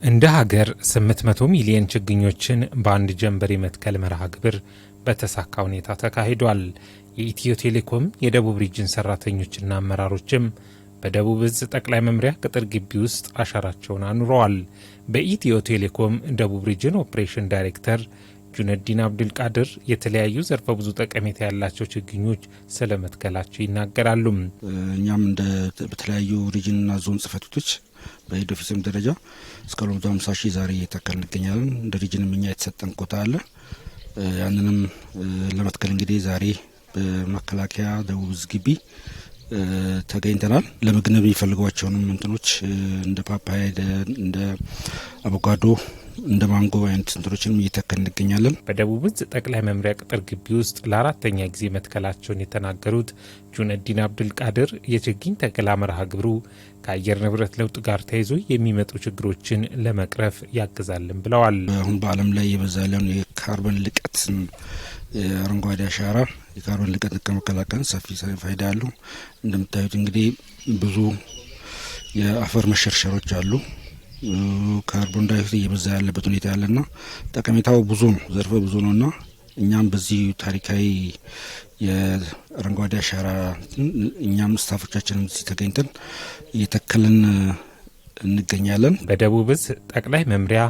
እንደ ሀገር 800 ሚሊዮን ችግኞችን በአንድ ጀንበር የመትከል መርሃ ግብር በተሳካ ሁኔታ ተካሂዷል። የኢትዮ ቴሌኮም የደቡብ ሪጅን ሰራተኞችና አመራሮችም በደቡብ እዝ ጠቅላይ መምሪያ ቅጥር ግቢ ውስጥ አሻራቸውን አኑረዋል። በኢትዮ ቴሌኮም ደቡብ ሪጅን ኦፕሬሽን ዳይሬክተር ጁነዲን አብዱልቃድር የተለያዩ ዘርፈ ብዙ ጠቀሜታ ያላቸው ችግኞች ስለመትከላቸው ይናገራሉ። እኛም በተለያዩ ሪጅንና ዞን ጽህፈት ቤቶች በሄድ ኦፊስም ደረጃ እስከ 250 ሺህ ዛሬ እየተከልን እንገኛለን። እንደ ሪጅንም እኛ የተሰጠን ኮታ አለ። ያንንም ለመትከል እንግዲህ ዛሬ በመከላከያ ደቡብ እዝ ግቢ ተገኝተናል። ለምግብ የሚፈልጓቸውንም እንትኖች እንደ ፓፓያ፣ እንደ አቮካዶ፣ እንደ ማንጎ አይነት እንትኖችንም እየተከልን እንገኛለን። በደቡብ እዝ ጠቅላይ መምሪያ ቅጥር ግቢ ውስጥ ለአራተኛ ጊዜ መትከላቸውን የተናገሩት ጁነዲን አብዱልቃድር የችግኝ ተከላ መርሃ ግብሩ ከአየር ንብረት ለውጥ ጋር ተያይዞ የሚመጡ ችግሮችን ለመቅረፍ ያግዛልን ብለዋል። አሁን በዓለም ላይ የበዛ ያለውን የካርበን ልቀትን አረንጓዴ አሻራ የካርበን ልቀት ከመከላከል ሰፊ ፋይዳ አለው። እንደምታዩት እንግዲህ ብዙ የአፈር መሸርሸሮች አሉ። ካርቦን ዳይኦክሳይድ እየበዛ ያለበት ሁኔታ ያለና ጠቀሜታው ብዙ ነው፣ ዘርፈ ብዙ ነውና እኛም በዚህ ታሪካዊ የአረንጓዴ አሻራ እኛም ስታፎቻችንም እዚህ ተገኝተን እየተከልን እንገኛለን። በደቡብ እዝ ጠቅላይ መምሪያ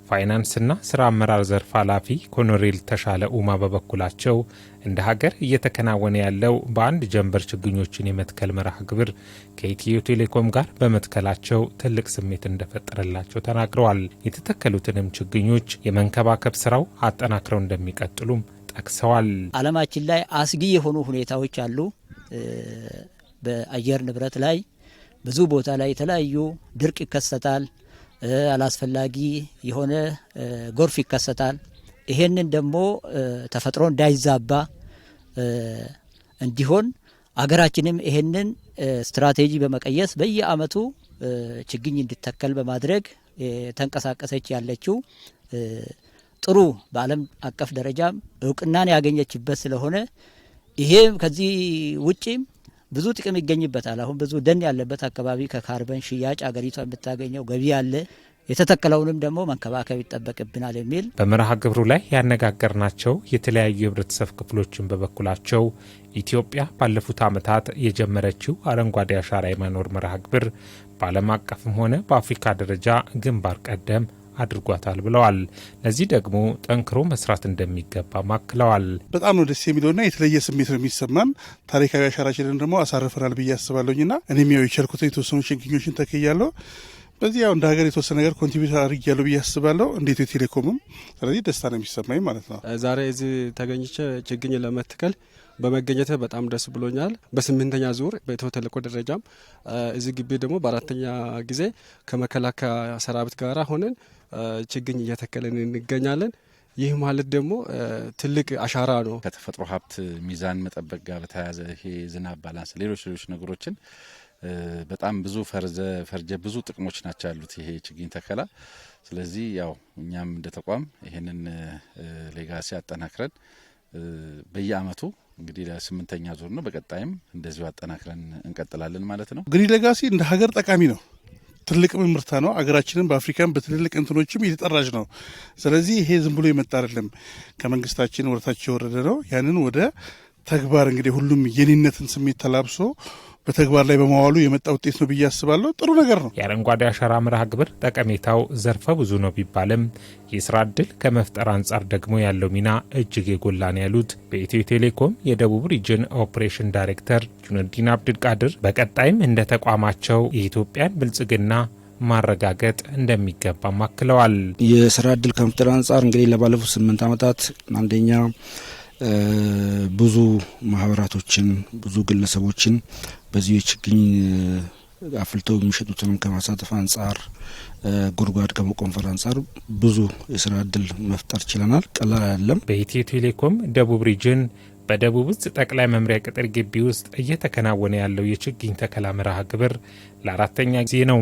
ፋይናንስና ስራ አመራር ዘርፍ ኃላፊ ኮሎኔል ተሻለ ኡማ በበኩላቸው እንደ ሀገር እየተከናወነ ያለው በአንድ ጀንበር ችግኞችን የመትከል መርሃ ግብር ከኢትዮ ቴሌኮም ጋር በመትከላቸው ትልቅ ስሜት እንደፈጠረላቸው ተናግረዋል። የተተከሉትንም ችግኞች የመንከባከብ ስራው አጠናክረው እንደሚቀጥሉም ጠቅሰዋል። ዓለማችን ላይ አስጊ የሆኑ ሁኔታዎች አሉ። በአየር ንብረት ላይ ብዙ ቦታ ላይ የተለያዩ ድርቅ ይከሰታል። አላስፈላጊ የሆነ ጎርፍ ይከሰታል። ይሄንን ደግሞ ተፈጥሮ እንዳይዛባ እንዲሆን አገራችንም ይሄንን ስትራቴጂ በመቀየስ በየአመቱ ችግኝ እንዲተከል በማድረግ ተንቀሳቀሰች ያለችው ጥሩ በዓለም አቀፍ ደረጃም እውቅናን ያገኘችበት ስለሆነ ይሄ ከዚህ ውጪም ብዙ ጥቅም ይገኝበታል። አሁን ብዙ ደን ያለበት አካባቢ ከካርበን ሽያጭ አገሪቷ የምታገኘው ገቢ አለ። የተተከለውንም ደግሞ መንከባከብ ይጠበቅብናል የሚል በመርሃ ግብሩ ላይ ያነጋገርናቸው የተለያዩ የህብረተሰብ ክፍሎችን በበኩላቸው ኢትዮጵያ ባለፉት ዓመታት የጀመረችው አረንጓዴ አሻራ የማኖር መርሃ ግብር በዓለም አቀፍም ሆነ በአፍሪካ ደረጃ ግንባር ቀደም አድርጓታል ብለዋል። ለዚህ ደግሞ ጠንክሮ መስራት እንደሚገባ ማክለዋል። በጣም ነው ደስ የሚለውና የተለየ ስሜት ነው የሚሰማን። ታሪካዊ አሻራችንን ደግሞ አሳርፈናል ብዬ አስባለሁና እኔም ያው የቻልኩትን የተወሰኑ ችግኞችን ተክያለሁ። በዚህ ያው እንደ ሀገር የተወሰነ ነገር ኮንትሪቢዩት አድርጊያለሁ ብዬ አስባለሁ፣ እንደ ኢትዮ ቴሌኮምም። ስለዚህ ደስታ ነው የሚሰማኝ ማለት ነው። ዛሬ እዚህ ተገኝቼ ችግኝ ለመትከል በመገኘት በጣም ደስ ብሎኛል። በ8ኛ ዙር በኢትዮ ቴሌኮም ደረጃም እዚህ ግቢ ደግሞ በ4ኛ ጊዜ ከመከላከያ ሰራዊት ጋር ሆነን ችግኝ እየተከለን እንገኛለን። ይህ ማለት ደግሞ ትልቅ አሻራ ነው። ከተፈጥሮ ሀብት ሚዛን መጠበቅ ጋር በተያያዘ ይሄ ዝናብ ባላንስ፣ ሌሎች ነገሮችን በጣም ብዙ ፈርጀ ብዙ ጥቅሞች ናቸው ያሉት ይሄ ችግኝ ተከላ። ስለዚህ ያው እኛም እንደ ተቋም ይሄንን ሌጋሲ አጠናክረን በየአመቱ እንግዲህ ለ8ኛ ዙር ነው፣ በቀጣይም እንደዚሁ አጠናክረን እንቀጥላለን ማለት ነው። ግሪን ሌጋሲ እንደ ሀገር ጠቃሚ ነው። ትልቅ ምርታ ነው። አገራችንን በአፍሪካም በትልልቅ እንትኖችም እየተጠራች ነው። ስለዚህ ይሄ ዝም ብሎ የመጣ አይደለም፣ ከመንግስታችን ወደታች የወረደ ነው። ያንን ወደ ተግባር እንግዲህ ሁሉም የኔነትን ስሜት ተላብሶ በተግባር ላይ በማዋሉ የመጣ ውጤት ነው ብዬ አስባለሁ። ጥሩ ነገር ነው። የአረንጓዴ አሻራ መርሃ ግብር ጠቀሜታው ዘርፈ ብዙ ነው ቢባልም የስራ ዕድል ከመፍጠር አንጻር ደግሞ ያለው ሚና እጅግ የጎላ ነው ያሉት በኢትዮ ቴሌኮም የደቡብ ሪጅን ኦፕሬሽን ዳይሬክተር ጁነዲን አብዱልቃድር በቀጣይም እንደ ተቋማቸው የኢትዮጵያን ብልጽግና ማረጋገጥ እንደሚገባ አክለዋል። የስራ ዕድል ከመፍጠር አንጻር እንግዲህ ለባለፉት 8 ዓመታት አንደኛ ብዙ ማህበራቶችን ብዙ ግለሰቦችን በዚህ ችግኝ አፍልተው የሚሸጡትንም ከማሳተፍ አንጻር ጉድጓድ ከመቆፈር አንጻር ብዙ የስራ ዕድል መፍጠር ችለናል። ቀላል አይደለም። በኢትዮ ቴሌኮም ደቡብ ሪጅን በደቡብ እዝ ጠቅላይ መምሪያ ቅጥር ግቢ ውስጥ እየተከናወነ ያለው የችግኝ ተከላ መርሃ ግብር ለአራተኛ ጊዜ ነው።